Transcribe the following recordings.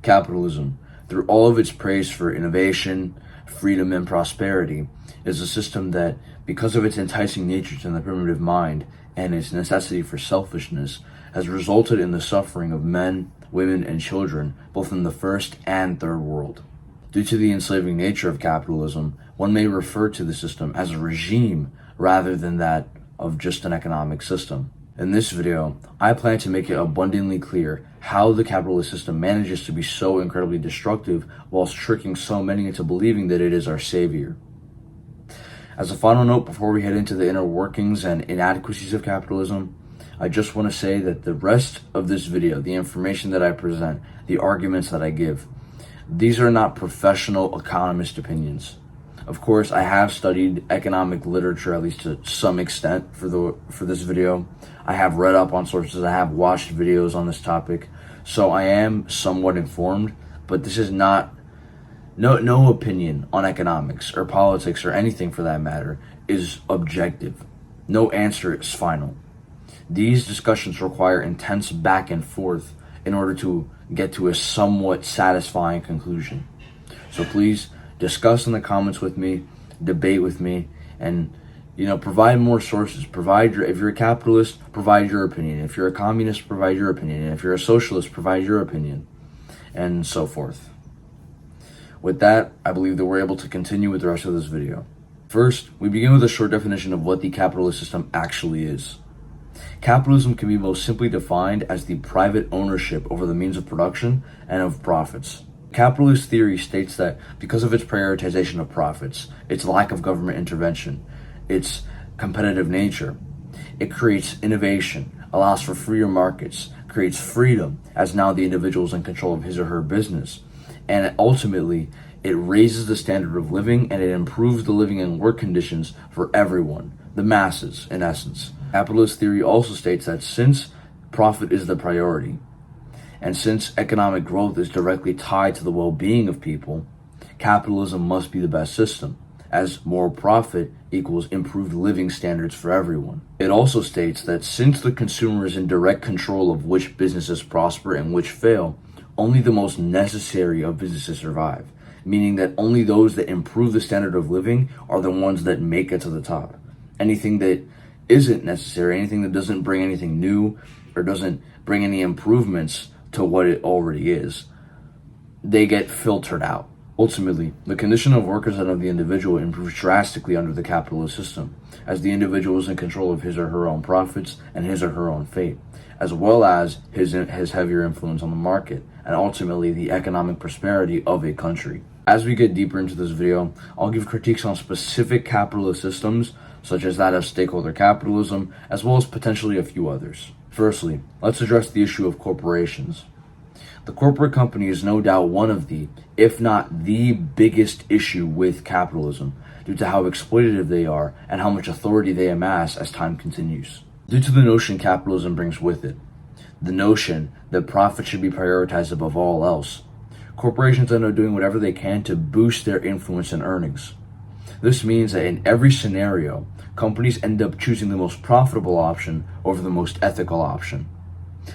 Capitalism, through all of its praise for innovation, freedom, and prosperity, is a system that, because of its enticing nature to the primitive mind and its necessity for selfishness, has resulted in the suffering of men, women, and children, both in the first and third world. Due to the enslaving nature of capitalism, one may refer to the system as a regime rather than that of just an economic system. In this video, I plan to make it abundantly clear how the capitalist system manages to be so incredibly destructive whilst tricking so many into believing that it is our savior. As a final note before we head into the inner workings and inadequacies of capitalism, I just want to say that the rest of this video, the information that I present, the arguments that I give, these are not professional economist opinions. Of course, I have studied economic literature, at least to some extent, for this video. I have read up on sources, I have watched videos on this topic, so I am somewhat informed, but this is not, no opinion on economics or politics or anything for that matter is objective. No answer is final. These discussions require intense back and forth in order to get to a somewhat satisfying conclusion. So please discuss in the comments with me, debate with me, and provide more sources. If you're a capitalist, provide your opinion. If you're a communist, provide your opinion. And if you're a socialist, provide your opinion, and so forth. With that, I believe that we're able to continue with the rest of this video. First, we begin with a short definition of what the capitalist system actually is. Capitalism can be most simply defined as the private ownership over the means of production and of profits. Capitalist theory states that because of its prioritization of profits, its lack of government intervention, its competitive nature, it creates innovation, allows for freer markets, creates freedom, as now the individual is in control of his or her business, and ultimately, it raises the standard of living and it improves the living and work conditions for everyone, the masses, in essence. Capitalist theory also states that since profit is the priority, and since economic growth is directly tied to the well-being of people, capitalism must be the best system, as more profit equals improved living standards for everyone. It also states that since the consumer is in direct control of which businesses prosper and which fail, only the most necessary of businesses survive, meaning that only those that improve the standard of living are the ones that make it to the top. Anything that isn't necessary, anything that doesn't bring anything new or doesn't bring any improvements to what it already is, they get filtered out. Ultimately, the condition of workers and of the individual improves drastically under the capitalist system, as the individual is in control of his or her own profits and his or her own fate, as well as his heavier influence on the market, and ultimately the economic prosperity of a country. As we get deeper into this video, I'll give critiques on specific capitalist systems, such as that of stakeholder capitalism, as well as potentially a few others. Firstly, let's address the issue of corporations. The corporate company is no doubt one of the, if not the biggest issue with capitalism, due to how exploitative they are and how much authority they amass as time continues. Due to the notion capitalism brings with it, the notion that profit should be prioritized above all else, corporations end up doing whatever they can to boost their influence and earnings. This means that in every scenario, companies end up choosing the most profitable option over the most ethical option.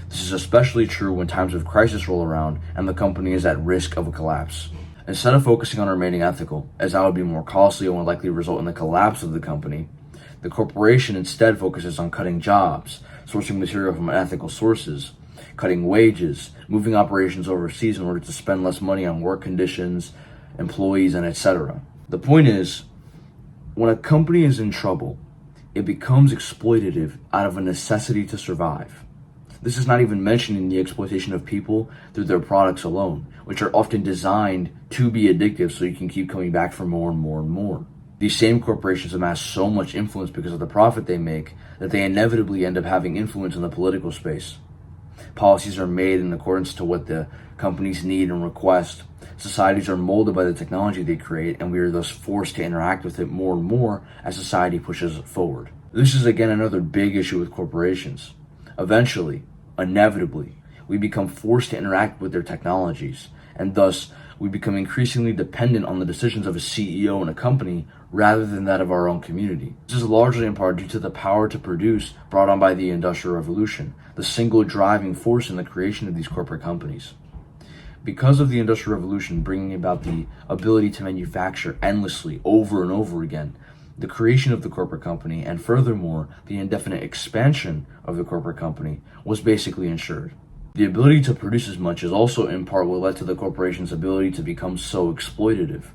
This is especially true when times of crisis roll around and the company is at risk of a collapse. Instead of focusing on remaining ethical, as that would be more costly and would likely result in the collapse of the company, the corporation instead focuses on cutting jobs, sourcing material from unethical sources, cutting wages, moving operations overseas in order to spend less money on work conditions, employees, and etc. The point is, when a company is in trouble, it becomes exploitative out of a necessity to survive. This is not even mentioning the exploitation of people through their products alone, which are often designed to be addictive so you can keep coming back for more and more and more. These same corporations amass so much influence because of the profit they make that they inevitably end up having influence in the political space. Policies are made in accordance to what the companies need and request. Societies are molded by the technology they create, and we are thus forced to interact with it more and more as society pushes forward. This is again another big issue with corporations. Eventually, inevitably, we become forced to interact with their technologies, and thus we become increasingly dependent on the decisions of a CEO in a company rather than that of our own community. This is largely in part due to the power to produce brought on by the Industrial Revolution, the single driving force in the creation of these corporate companies. Because of the Industrial Revolution bringing about the ability to manufacture endlessly over and over again, the creation of the corporate company, and furthermore, the indefinite expansion of the corporate company was basically ensured. The ability to produce as much is also in part what led to the corporation's ability to become so exploitative.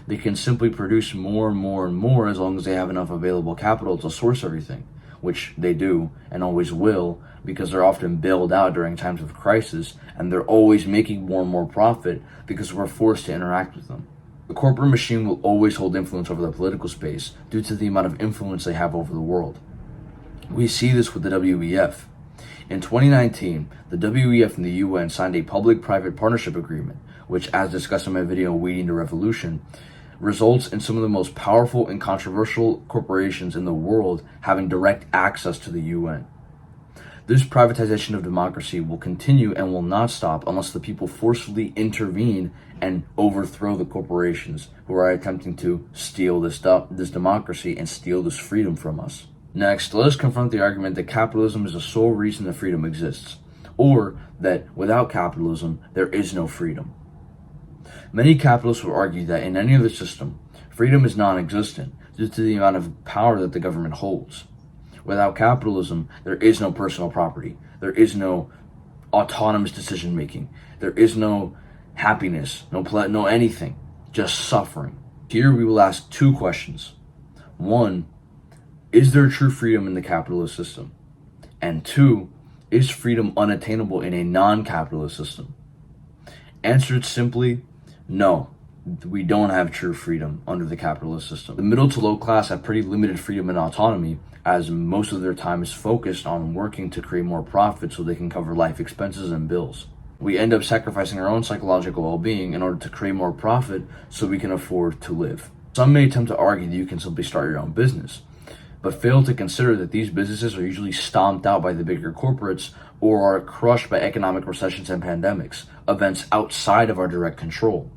They can simply produce more and more and more as long as they have enough available capital to source everything, which they do and always will, because they're often bailed out during times of crisis, and they're always making more and more profit because we're forced to interact with them. The corporate machine will always hold influence over the political space due to the amount of influence they have over the world. We see this with the WEF. In 2019, the WEF and the UN signed a public-private partnership agreement, which, as discussed in my video Weeding the Revolution, results in some of the most powerful and controversial corporations in the world having direct access to the UN. This privatization of democracy will continue and will not stop unless the people forcefully intervene and overthrow the corporations who are attempting to steal this democracy and steal this freedom from us. Next, let us confront the argument that capitalism is the sole reason that freedom exists, or that without capitalism, there is no freedom. Many capitalists will argue that in any other system, freedom is non-existent due to the amount of power that the government holds. Without capitalism, there is no personal property. There is no autonomous decision making. There is no happiness, no anything, just suffering. Here we will ask two questions. One, is there true freedom in the capitalist system? And two, is freedom unattainable in a non-capitalist system? Answered simply, no. We don't have true freedom under the capitalist system. The middle to low class have pretty limited freedom and autonomy, as most of their time is focused on working to create more profit so they can cover life expenses and bills. We end up sacrificing our own psychological well-being in order to create more profit so we can afford to live. Some may attempt to argue that you can simply start your own business, but fail to consider that these businesses are usually stomped out by the bigger corporates or are crushed by economic recessions and pandemics, events outside of our direct control.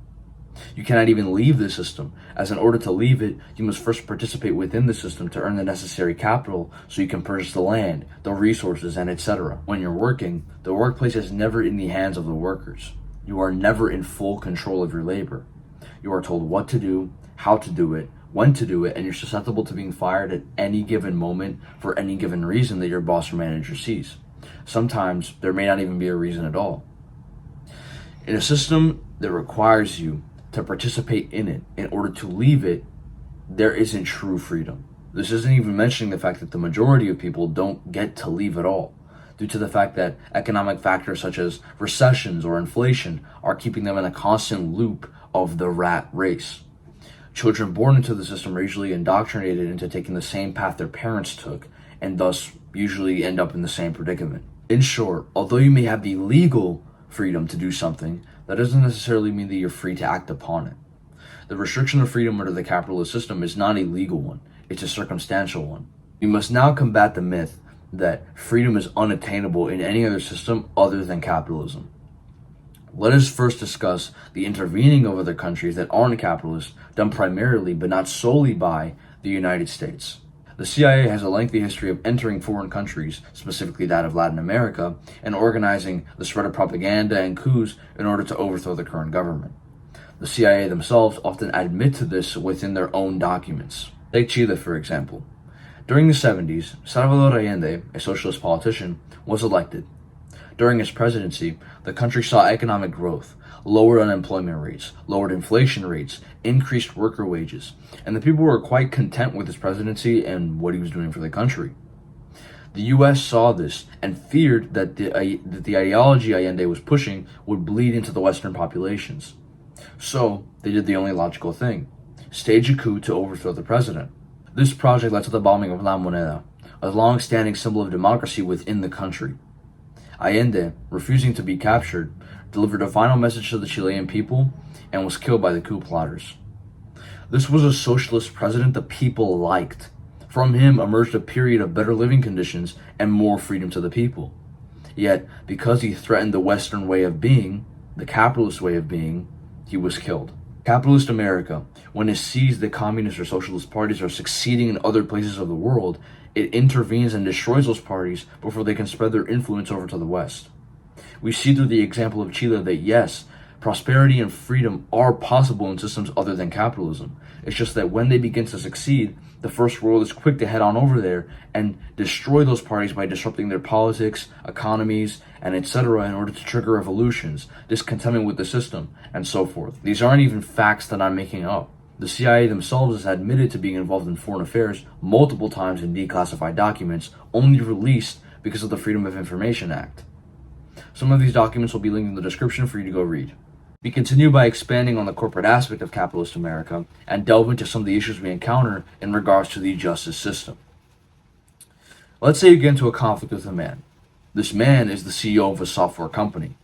You cannot even leave the system, as in order to leave it, you must first participate within the system to earn the necessary capital so you can purchase the land, the resources, and etc. When you're working, the workplace is never in the hands of the workers. You are never in full control of your labor. You are told what to do, how to do it, when to do it, and you're susceptible to being fired at any given moment for any given reason that your boss or manager sees. Sometimes there may not even be a reason at all. In a system that requires you to participate in it in order to leave it, there isn't true freedom. This isn't even mentioning the fact that the majority of people don't get to leave at all, due to the fact that economic factors such as recessions or inflation are keeping them in a constant loop of the rat race. Children born into the system are usually indoctrinated into taking the same path their parents took, and thus usually end up in the same predicament. In short, although you may have the legal freedom to do something, that doesn't necessarily mean that you're free to act upon it. The restriction of freedom under the capitalist system is not a legal one, it's a circumstantial one. We must now combat the myth that freedom is unattainable in any other system other than capitalism. Let us first discuss the intervening of other countries that aren't capitalist, done primarily but not solely by the United States. The CIA has a lengthy history of entering foreign countries, specifically that of Latin America, and organizing the spread of propaganda and coups in order to overthrow the current government. The CIA themselves often admit to this within their own documents. Take Chile, for example. During the 70s, Salvador Allende, a socialist politician, was elected. During his presidency, the country saw economic growth, lowered unemployment rates, lowered inflation rates, increased worker wages, and the people were quite content with his presidency and what he was doing for the country. The US saw this and feared that the ideology Allende was pushing would bleed into the Western populations. So, they did the only logical thing: stage a coup to overthrow the president. This project led to the bombing of La Moneda, a long-standing symbol of democracy within the country. Allende, refusing to be captured, delivered a final message to the Chilean people and was killed by the coup plotters. This was a socialist president the people liked. From him emerged a period of better living conditions and more freedom to the people. Yet, because he threatened the Western way of being, the capitalist way of being, he was killed. Capitalist America, when it sees that communist or socialist parties are succeeding in other places of the world, it intervenes and destroys those parties before they can spread their influence over to the West. We see through the example of Chile that yes, Prosperity and freedom are possible in systems other than capitalism. It's just that when they begin to succeed, the first world is quick to head on over there and destroy those parties by disrupting their politics, economies, and etc. in order to trigger revolutions, discontentment with the system, and so forth. These aren't even facts that I'm making up. The CIA themselves has admitted to being involved in foreign affairs multiple times in declassified documents, only released because of the Freedom of Information Act. Some of these documents will be linked in the description for you to go read. We continue by expanding on the corporate aspect of capitalist America and delve into some of the issues we encounter in regards to the justice system. Let's say you get into a conflict with a man. This man is the CEO of a software company.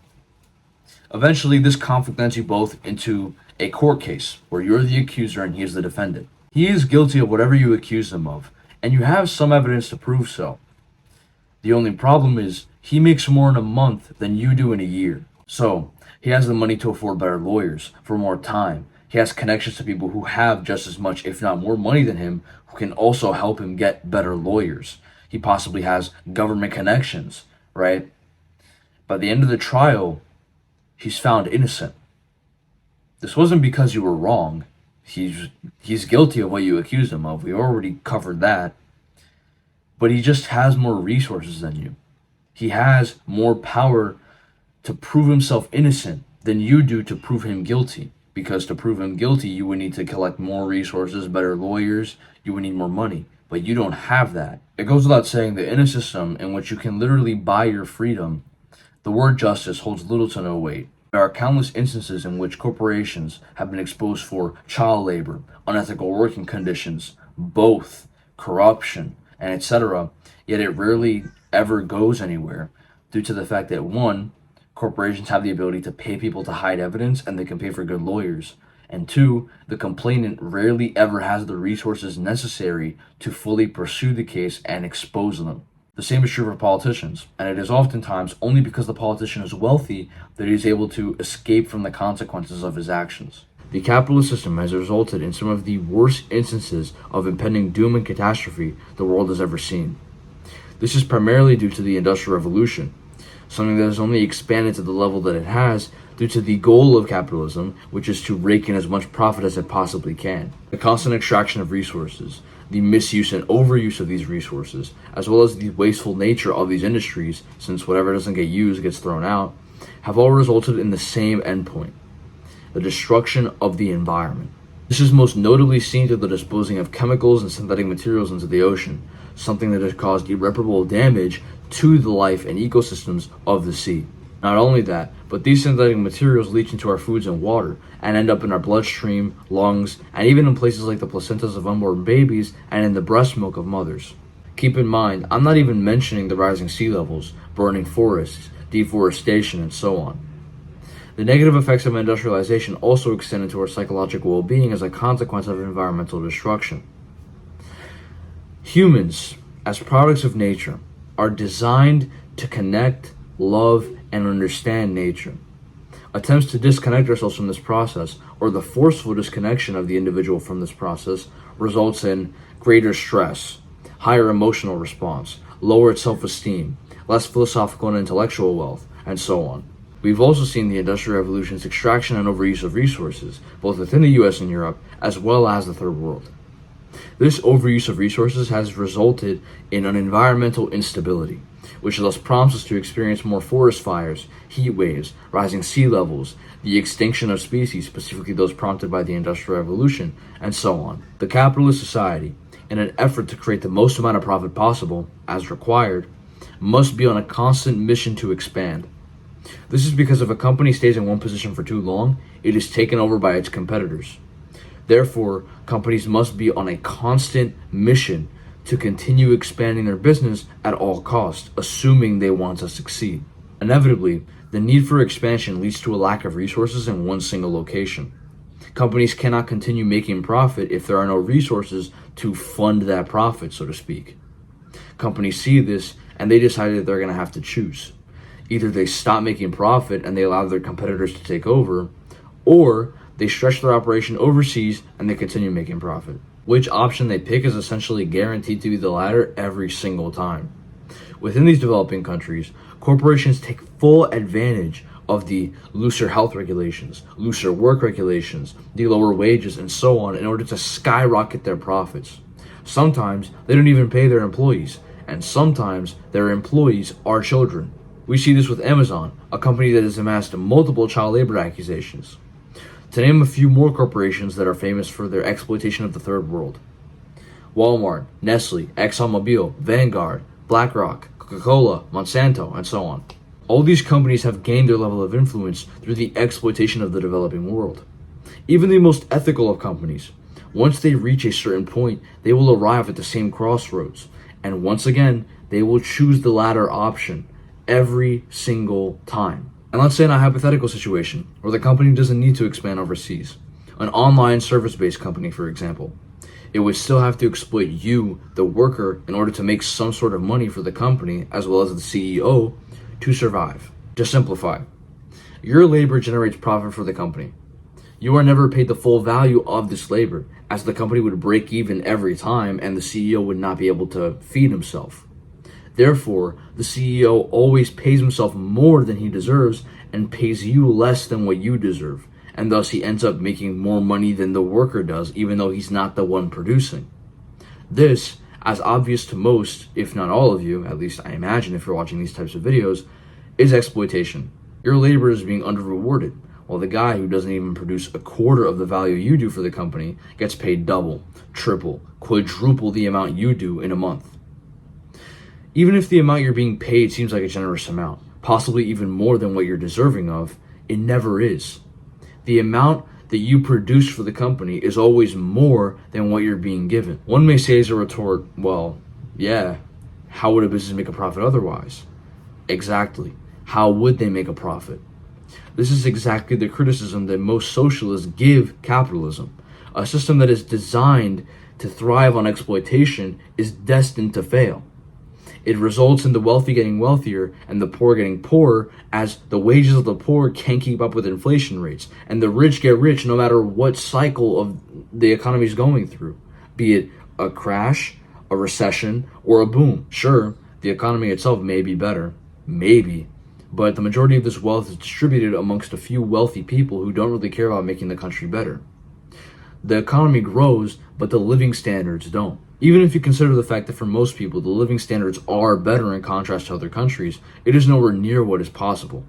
Eventually, this conflict lands you both into a court case where you're the accuser and he is the defendant. He is guilty of whatever you accuse him of, and you have some evidence to prove so. The only problem is he makes more in a month than you do in a year. So, he has the money to afford better lawyers for more time. He has connections to people who have just as much, if not more money than him, who can also help him get better lawyers. He possibly has government connections, right? By the end of the trial, he's found innocent. This wasn't because you were wrong. He's guilty of what you accused him of. We already covered that. But he just has more resources than you. He has more power to prove himself innocent than you do to prove him guilty. Because to prove him guilty, you would need to collect more resources, better lawyers, you would need more money. But you don't have that. It goes without saying that in a system in which you can literally buy your freedom, the word justice holds little to no weight. There are countless instances in which corporations have been exposed for child labor, unethical working conditions, both corruption, and etc. Yet it rarely ever goes anywhere due to the fact that one, corporations have the ability to pay people to hide evidence and they can pay for good lawyers. And two, the complainant rarely ever has the resources necessary to fully pursue the case and expose them. The same is true for politicians, and it is oftentimes only because the politician is wealthy that he is able to escape from the consequences of his actions. The capitalist system has resulted in some of the worst instances of impending doom and catastrophe the world has ever seen. This is primarily due to the Industrial Revolution, something that has only expanded to the level that it has due to the goal of capitalism, which is to rake in as much profit as it possibly can. The constant extraction of resources, the misuse and overuse of these resources, as well as the wasteful nature of these industries, since whatever doesn't get used gets thrown out, have all resulted in the same endpoint: the destruction of the environment. This is most notably seen through the disposing of chemicals and synthetic materials into the ocean, something that has caused irreparable damage to the life and ecosystems of the sea. Not only that, but these synthetic materials leach into our foods and water and end up in our bloodstream, lungs, and even in places like the placentas of unborn babies and in the breast milk of mothers. Keep in mind, I'm not even mentioning the rising sea levels, burning forests, deforestation, and so on. The negative effects of industrialization also extend into our psychological well-being as a consequence of environmental destruction. Humans, as products of nature, are designed to connect, love, and understand nature. Attempts to disconnect ourselves from this process, or the forceful disconnection of the individual from this process, results in greater stress, higher emotional response, lowered self-esteem, less philosophical and intellectual wealth, and so on. We've also seen the Industrial Revolution's extraction and overuse of resources, both within the US and Europe, as well as the Third World. This overuse of resources has resulted in an environmental instability, which thus prompts us to experience more forest fires, heat waves, rising sea levels, the extinction of species, specifically those prompted by the Industrial Revolution, and so on. The capitalist society, in an effort to create the most amount of profit possible, as required, must be on a constant mission to expand. This is because if a company stays in one position for too long, it is taken over by its competitors. Therefore, companies must be on a constant mission to continue expanding their business at all costs, assuming they want to succeed. Inevitably, the need for expansion leads to a lack of resources in one single location. Companies cannot continue making profit if there are no resources to fund that profit, so to speak. Companies see this and they decide that they're going to have to choose. Either they stop making profit and they allow their competitors to take over, or they stretch their operation overseas and they continue making profit. Which option they pick is essentially guaranteed to be the latter every single time. Within these developing countries, corporations take full advantage of the looser health regulations, looser work regulations, the lower wages, and so on in order to skyrocket their profits. Sometimes they don't even pay their employees, and sometimes their employees are children. We see this with Amazon, a company that has amassed multiple child labor accusations. To name a few more corporations that are famous for their exploitation of the third world: Walmart, Nestle, ExxonMobil, Vanguard, BlackRock, Coca-Cola, Monsanto, and so on. All these companies have gained their level of influence through the exploitation of the developing world. Even the most ethical of companies, once they reach a certain point, they will arrive at the same crossroads, and once again, they will choose the latter option every single time. And let's say in a hypothetical situation where the company doesn't need to expand overseas, an online service-based company, for example, it would still have to exploit you, the worker, in order to make some sort of money for the company, as well as the CEO, to survive. To simplify, your labor generates profit for the company. You are never paid the full value of this labor, as the company would break even every time and the CEO would not be able to feed himself. Therefore, the CEO always pays himself more than he deserves and pays you less than what you deserve, and thus he ends up making more money than the worker does, even though he's not the one producing. This, as obvious to most, if not all of you, at least I imagine if you're watching these types of videos, is exploitation. Your labor is being under-rewarded, while the guy who doesn't even produce a quarter of the value you do for the company gets paid double, triple, quadruple the amount you do in a month. Even if the amount you're being paid seems like a generous amount, possibly even more than what you're deserving of, it never is. The amount that you produce for the company is always more than what you're being given. One may say as a retort, well, yeah, how would a business make a profit otherwise? Exactly. How would they make a profit? This is exactly the criticism that most socialists give capitalism. A system that is designed to thrive on exploitation is destined to fail. It results in the wealthy getting wealthier and the poor getting poorer, as the wages of the poor can't keep up with inflation rates, and the rich get rich no matter what cycle of the economy is going through, be it a crash, a recession, or a boom. Sure, the economy itself may be better, maybe, but the majority of this wealth is distributed amongst a few wealthy people who don't really care about making the country better. The economy grows, but the living standards don't. Even if you consider the fact that for most people, the living standards are better in contrast to other countries, it is nowhere near what is possible.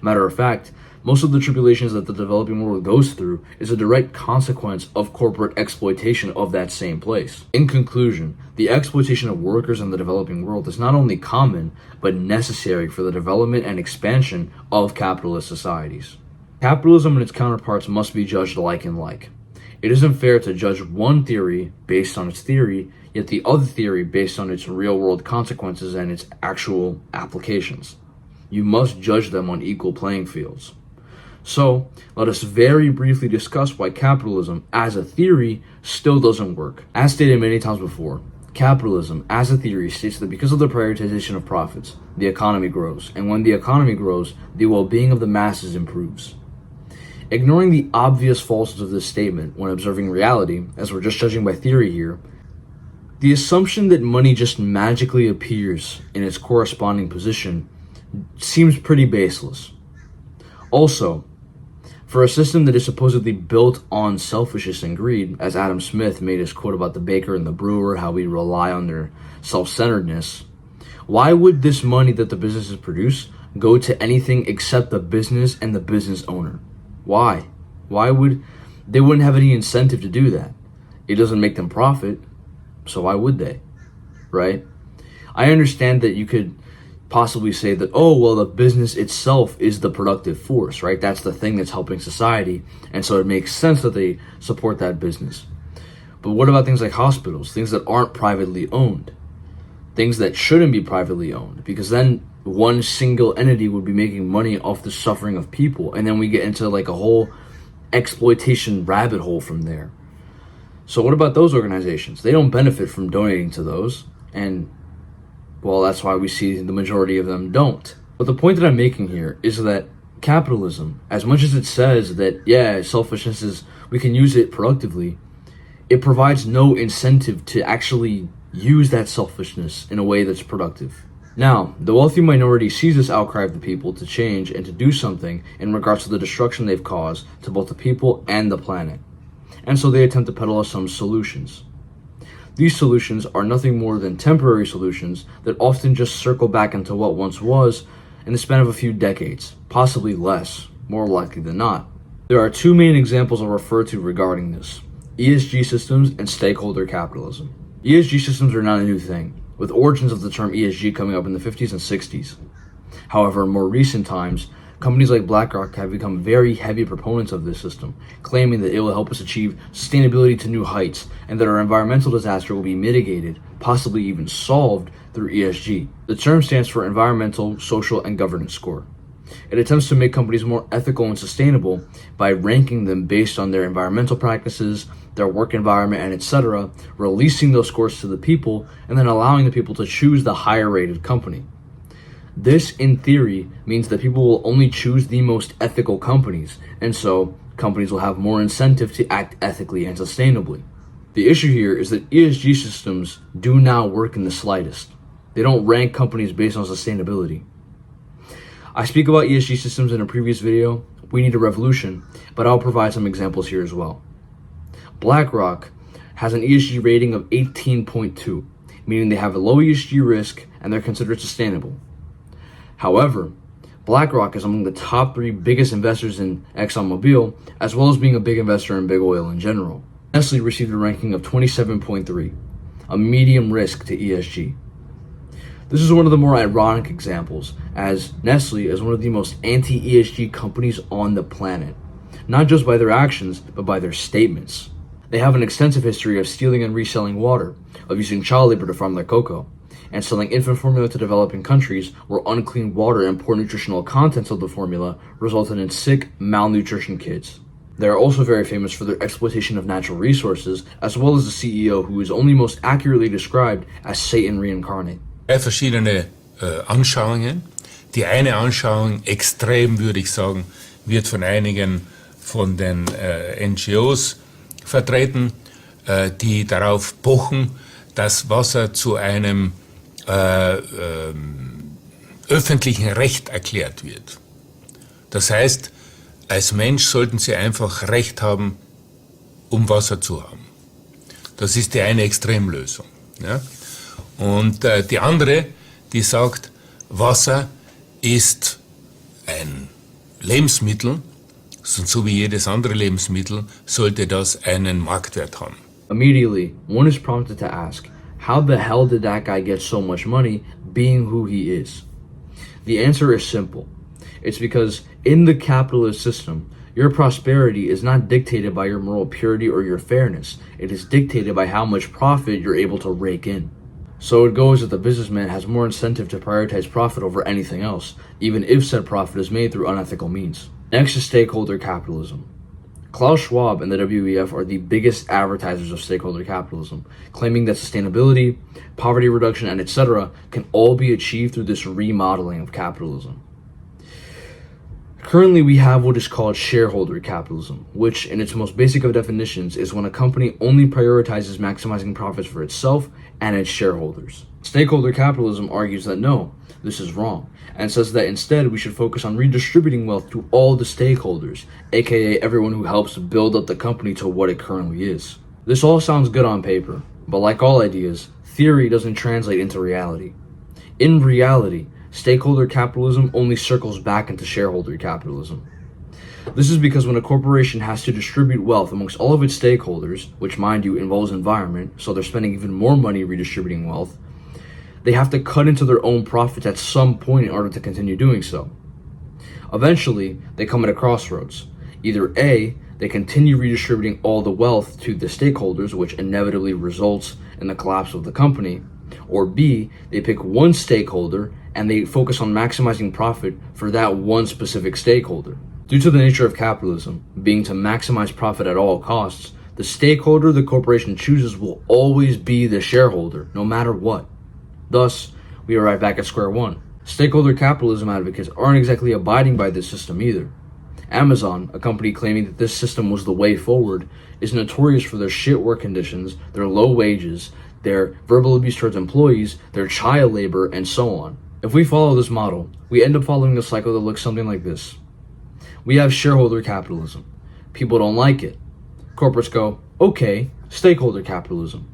Matter of fact, most of the tribulations that the developing world goes through is a direct consequence of corporate exploitation of that same place. In conclusion, the exploitation of workers in the developing world is not only common, but necessary for the development and expansion of capitalist societies. Capitalism and its counterparts must be judged like and like. It isn't fair to judge one theory based on its theory, yet the other theory based on its real-world consequences and its actual applications. You must judge them on equal playing fields. So, let us very briefly discuss why capitalism as a theory still doesn't work. As stated many times before, capitalism as a theory states that because of the prioritization of profits, the economy grows, and when the economy grows, the well-being of the masses improves. Ignoring the obvious falsehoods of this statement when observing reality, as we're just judging by theory here, the assumption that money just magically appears in its corresponding position seems pretty baseless. Also, for a system that is supposedly built on selfishness and greed, as Adam Smith made his quote about the baker and the brewer, how we rely on their self-centeredness, why would this money that the businesses produce go to anything except the business and the business owner? Why? They wouldn't have any incentive to do that. It doesn't make them profit, so why would they? Right? I understand that you could possibly say that, oh, well, the business itself is the productive force, right? That's the thing that's helping society, and so it makes sense that they support that business. But what about things like hospitals, things that aren't privately owned, things that shouldn't be privately owned? Because then one single entity would be making money off the suffering of people, and then we get into like a whole exploitation rabbit hole from there. So what about those organizations? They don't benefit from donating to those, and well, that's why we see the majority of them don't. But the point that I'm making here is that capitalism, as much as it says that, yeah, selfishness is, we can use it productively, it provides no incentive to actually use that selfishness in a way that's productive. Now, the wealthy minority sees this outcry of the people to change and to do something in regards to the destruction they've caused to both the people and the planet. And so they attempt to peddle us some solutions. These solutions are nothing more than temporary solutions that often just circle back into what once was in the span of a few decades, possibly less, more likely than not. There are two main examples I'll refer to regarding this: ESG systems and stakeholder capitalism. ESG systems are not a new thing, with origins of the term ESG coming up in the 50s and 60s. However, in more recent times, companies like BlackRock have become very heavy proponents of this system, claiming that it will help us achieve sustainability to new heights and that our environmental disaster will be mitigated, possibly even solved, through ESG. The term stands for Environmental, Social, and Governance Score. It attempts to make companies more ethical and sustainable by ranking them based on their environmental practices, their work environment, and etc., releasing those scores to the people, and then allowing the people to choose the higher rated company. This, in theory, means that people will only choose the most ethical companies, and so companies will have more incentive to act ethically and sustainably. The issue here is that ESG systems do not work in the slightest. They don't rank companies based on sustainability. I speak about ESG systems in a previous video, We Need a Revolution, but I'll provide some examples here as well. BlackRock has an ESG rating of 18.2, meaning they have a low ESG risk and they're considered sustainable. However, BlackRock is among the top 3 biggest investors in ExxonMobil, as well as being a big investor in big oil in general. Nestle received a ranking of 27.3, a medium risk to ESG. This is one of the more ironic examples, as Nestle is one of the most anti-ESG companies on the planet, not just by their actions, but by their statements. They have an extensive history of stealing and reselling water, of using child labor to farm their cocoa, and selling infant formula to developing countries where unclean water and poor nutritional contents of the formula resulted in sick, malnutrition kids. They are also very famous for their exploitation of natural resources, as well as the CEO who is only most accurately described as Satan reincarnate. Verschiedene Anschauungen. Die eine Anschauung, extrem würde ich sagen, wird von einigen von den NGOs vertreten, die darauf pochen, dass Wasser zu einem öffentlichen Recht erklärt wird. Das heißt, als Mensch sollten Sie einfach Recht haben, um Wasser zu haben. Das ist die eine Extremlösung. Ja? Und die andere, die sagt, Wasser ist ein Lebensmittel, so wie jedes andere Lebensmittel, sollte das einen Marktwert haben. Immediately, one is prompted to ask, how the hell did that guy get so much money being who he is? The answer is simple. It's because in the capitalist system, your prosperity is not dictated by your moral purity or your fairness. It is dictated by how much profit you're able to rake in. So it goes that the businessman has more incentive to prioritize profit over anything else, even if said profit is made through unethical means. Next is stakeholder capitalism. Klaus Schwab and the WEF are the biggest advertisers of stakeholder capitalism, claiming that sustainability, poverty reduction, and etc. can all be achieved through this remodeling of capitalism. Currently, we have what is called shareholder capitalism, which, in its most basic of definitions, is when a company only prioritizes maximizing profits for itself and its shareholders. Stakeholder capitalism argues that no, this is wrong, and says that instead we should focus on redistributing wealth to all the stakeholders, aka everyone who helps build up the company to what it currently is. This all sounds good on paper, but like all ideas, theory doesn't translate into reality. In reality, stakeholder capitalism only circles back into shareholder capitalism. This is because when a corporation has to distribute wealth amongst all of its stakeholders, which mind you involves environment, so they're spending even more money redistributing wealth, they have to cut into their own profits at some point in order to continue doing so. Eventually, they come at a crossroads. Either A, they continue redistributing all the wealth to the stakeholders, which inevitably results in the collapse of the company, or B, they pick one stakeholder and they focus on maximizing profit for that one specific stakeholder. Due to the nature of capitalism, being to maximize profit at all costs, the stakeholder the corporation chooses will always be the shareholder, no matter what. Thus, we are right back at square one. Stakeholder capitalism advocates aren't exactly abiding by this system either. Amazon, a company claiming that this system was the way forward, is notorious for their shit work conditions, their low wages, their verbal abuse towards employees, their child labor, and so on. If we follow this model, we end up following a cycle that looks something like this. We have shareholder capitalism. People don't like it. Corporates go, okay, stakeholder capitalism.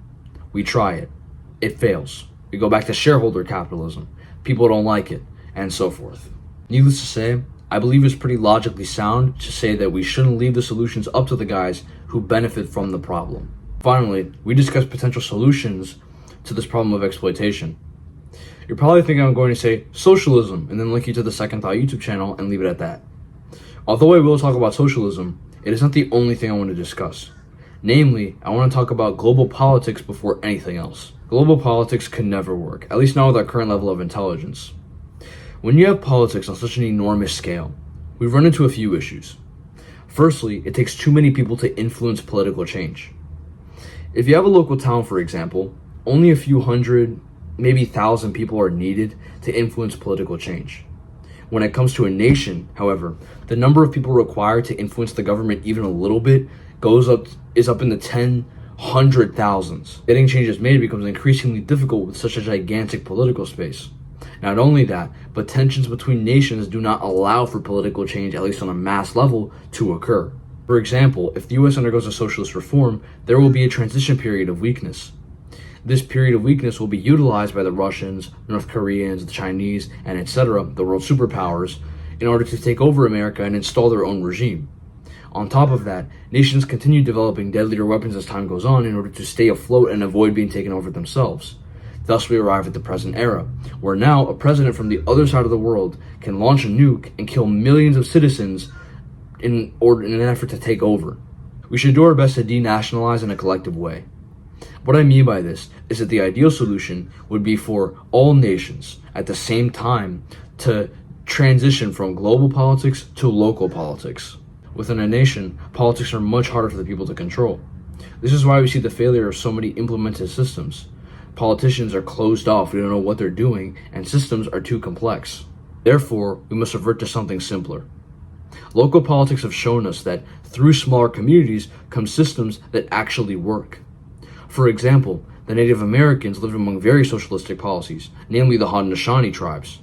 We try it. It fails. We go back to shareholder capitalism. People don't like it, and so forth. Needless to say, I believe it's pretty logically sound to say that we shouldn't leave the solutions up to the guys who benefit from the problem. Finally, we discuss potential solutions to this problem of exploitation. You're probably thinking I'm going to say socialism and then link you to the Second Thought YouTube channel and leave it at that. Although I will talk about socialism, it is not the only thing I want to discuss. Namely, I want to talk about global politics before anything else. Global politics can never work, at least not with our current level of intelligence. When you have politics on such an enormous scale, we run into a few issues. Firstly, it takes too many people to influence political change. If you have a local town, for example, only a few hundred, maybe 1,000 people are needed to influence political change. When it comes to a nation, however, the number of people required to influence the government even a little bit is up in the 100,000s. Getting changes made becomes increasingly difficult with such a gigantic political space. Not only that, but tensions between nations do not allow for political change, at least on a mass level, to occur. For example, if the US undergoes a socialist reform, there will be a transition period of weakness. This period of weakness will be utilized by the Russians, North Koreans, the Chinese, and etc., the world superpowers, in order to take over America and install their own regime. On top of that, nations continue developing deadlier weapons as time goes on in order to stay afloat and avoid being taken over themselves. Thus we arrive at the present era, where now a president from the other side of the world can launch a nuke and kill millions of citizens in an effort to take over. We should do our best to denationalize in a collective way. What I mean by this is that the ideal solution would be for all nations at the same time to transition from global politics to local politics. Within a nation, politics are much harder for the people to control. This is why we see the failure of so many implemented systems. Politicians are closed off, we don't know what they're doing, and systems are too complex. Therefore, we must revert to something simpler. Local politics have shown us that through smaller communities come systems that actually work. For example, the Native Americans lived among very socialistic policies, namely the Haudenosaunee tribes.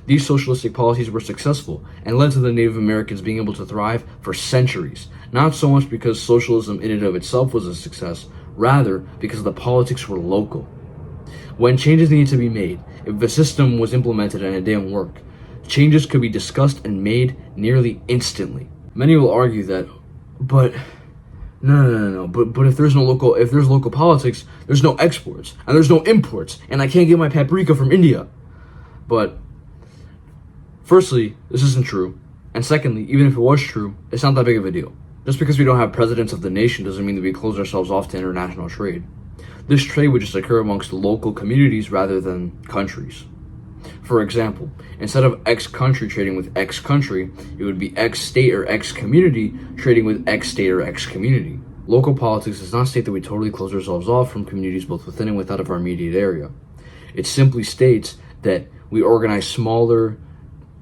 These socialistic policies were successful and led to the Native Americans being able to thrive for centuries, not so much because socialism in and of itself was a success, rather because the politics were local. When changes needed to be made, if a system was implemented and it didn't work, changes could be discussed and made nearly instantly. Many will argue that, but if there's local politics, there's no exports, and there's no imports, and I can't get my paprika from India. But, firstly, this isn't true, and secondly, even if it was true, it's not that big of a deal. Just because we don't have presidents of the nation doesn't mean that we close ourselves off to international trade. This trade would just occur amongst local communities rather than countries. For example, instead of X country trading with X country, it would be X state or X community trading with X state or X community. Local politics does not state that we totally close ourselves off from communities both within and without of our immediate area. It simply states that we organize smaller,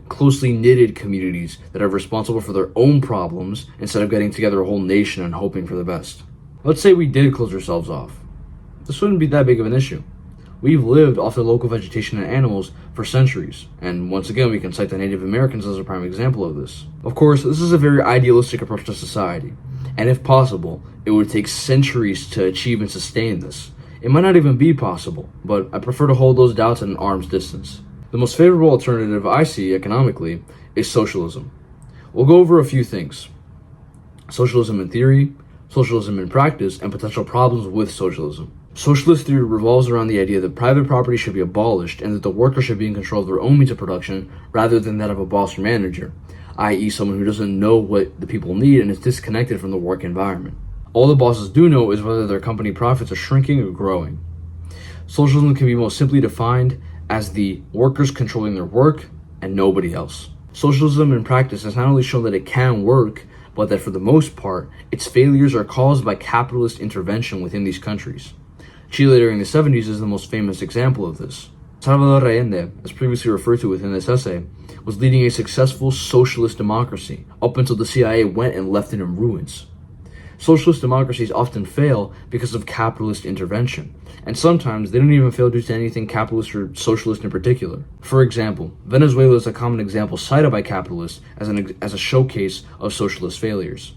closely knitted communities that are responsible for their own problems instead of getting together a whole nation and hoping for the best. Let's say we did close ourselves off. This wouldn't be that big of an issue. We've lived off the local vegetation and animals for centuries, and once again we can cite the Native Americans as a prime example of this. Of course, this is a very idealistic approach to society, and if possible, it would take centuries to achieve and sustain this. It might not even be possible, but I prefer to hold those doubts at an arm's distance. The most favorable alternative I see economically is socialism. We'll go over a few things. Socialism in theory, socialism in practice, and potential problems with socialism. Socialist theory revolves around the idea that private property should be abolished and that the workers should be in control of their own means of production rather than that of a boss or manager, i.e. someone who doesn't know what the people need and is disconnected from the work environment. All the bosses do know is whether their company profits are shrinking or growing. Socialism can be most simply defined as the workers controlling their work and nobody else. Socialism in practice has not only shown that it can work, but that for the most part, its failures are caused by capitalist intervention within these countries. Chile during the 70s is the most famous example of this. Salvador Allende, as previously referred to within this essay, was leading a successful socialist democracy up until the CIA went and left it in ruins. Socialist democracies often fail because of capitalist intervention, and sometimes they don't even fail due to anything capitalist or socialist in particular. For example, Venezuela is a common example cited by capitalists as a showcase of socialist failures.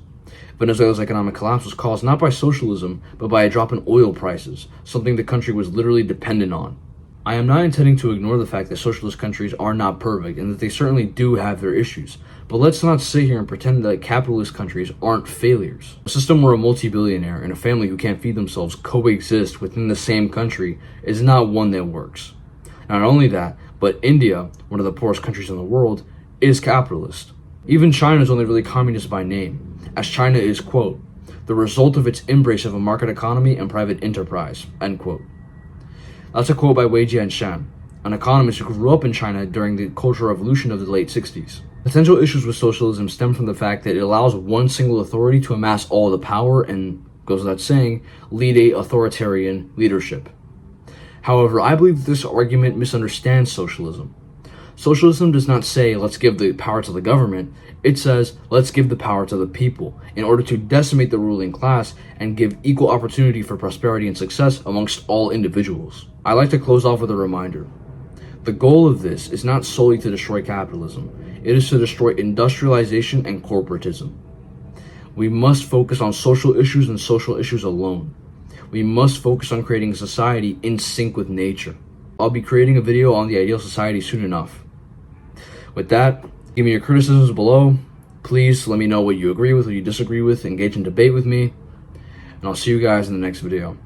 Venezuela's economic collapse was caused not by socialism, but by a drop in oil prices, something the country was literally dependent on. I am not intending to ignore the fact that socialist countries are not perfect and that they certainly do have their issues, but let's not sit here and pretend that capitalist countries aren't failures. A system where a multi-billionaire and a family who can't feed themselves coexist within the same country is not one that works. Not only that, but India, one of the poorest countries in the world, is capitalist. Even China is only really communist by name, as China is, quote, the result of its embrace of a market economy and private enterprise, end quote. That's a quote by Wei Jianshan, an economist who grew up in China during the Cultural Revolution of the late 60s. Potential issues with socialism stem from the fact that it allows one single authority to amass all the power and, goes without saying, lead a authoritarian leadership. However, I believe that this argument misunderstands socialism. Socialism does not say, let's give the power to the government. It says, let's give the power to the people in order to decimate the ruling class and give equal opportunity for prosperity and success amongst all individuals. I like to close off with a reminder. The goal of this is not solely to destroy capitalism. It is to destroy industrialization and corporatism. We must focus on social issues and social issues alone. We must focus on creating a society in sync with nature. I'll be creating a video on the ideal society soon enough. With that, give me your criticisms below. Please let me know what you agree with, what you disagree with, engage in debate with me, and I'll see you guys in the next video.